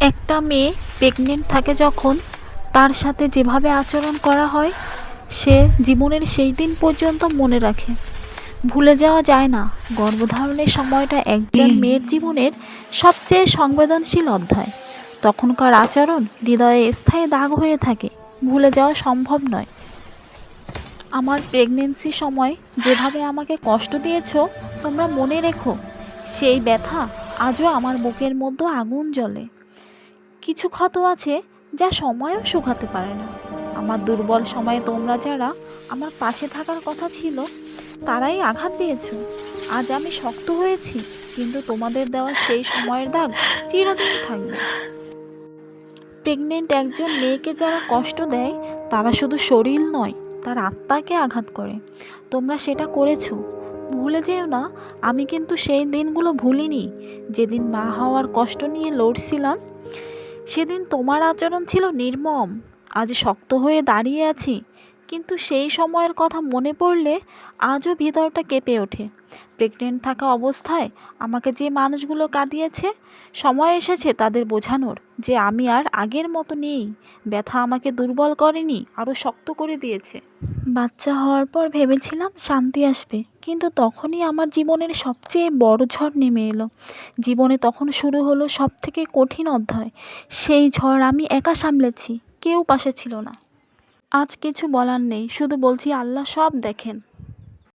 একটা মেয়ে প্রেগনেন্ট থাকে যখন, তার সাথে যেভাবে আচরণ করা হয় সে জীবনের সেই দিন পর্যন্ত মনে রাখে। ভুলে যাওয়া যায় না। গর্ভধারণের সময়টা একজন মেয়ের জীবনের সবচেয়ে সংবেদনশীল অধ্যায়। তখনকার আচরণ হৃদয়ে স্থায়ী দাগ হয়ে থাকে, ভুলে যাওয়া সম্ভব নয়। আমার প্রেগনেন্সি সময় যেভাবে আমাকে কষ্ট দিয়েছো, তোমরা মনে রেখো, সেই ব্যথা আজও আমার বুকের মধ্যে আগুন জ্বলে। কিছু ক্ষত আছে যা সময়ও শুকাতে পারে না। আমার দুর্বল সময়ে তোমরা যারা আমার পাশে থাকার কথা ছিল, তারাই আঘাত দিয়েছো। আজ আমি শক্ত হয়েছি, কিন্তু তোমাদের দেওয়া সেই সময়ের দাগ চিরদিন থাকবে। প্রেগনেন্ট একজন মেয়েকে যারা কষ্ট দেয়, তারা শুধু শরীর নয়, তার আত্মাকে আঘাত করে। তোমরা সেটা করেছো। ভুলে যেও না, আমি কিন্তু সেই দিনগুলো ভুলিনি, যেদিন মা হওয়ার কষ্ট নিয়ে লড়ছিলাম। সেদিন তোমার আচরণ ছিল নির্মম। আজ শক্ত হয়ে দাঁড়িয়ে আছি, কিন্তু সেই সময়ের কথা মনে পড়লে আজও ভিতরটা কেঁপে ওঠে। প্রেগনেন্ট থাকা অবস্থায় আমাকে যে মানুষগুলো কাঁদিয়েছে, সময় এসেছে তাদের বোঝানোর যে আমি আর আগের মতো নেই। ব্যথা আমাকে দুর্বল করেনি, আরও শক্ত করে দিয়েছে। বাচ্চা হওয়ার পর ভেবেছিলাম শান্তি আসবে, কিন্তু তখনই আমার জীবনের সবচেয়ে বড় ঝড় নেমে এলো। জীবনে তখন শুরু হলো সবথেকে কঠিন অধ্যায়। সেই ঝড় আমি একা সামলেছি, কেউ পাশে ছিল না। আজ কিছু বলার নেই, শুধু বলছি আল্লাহ সব দেখেন।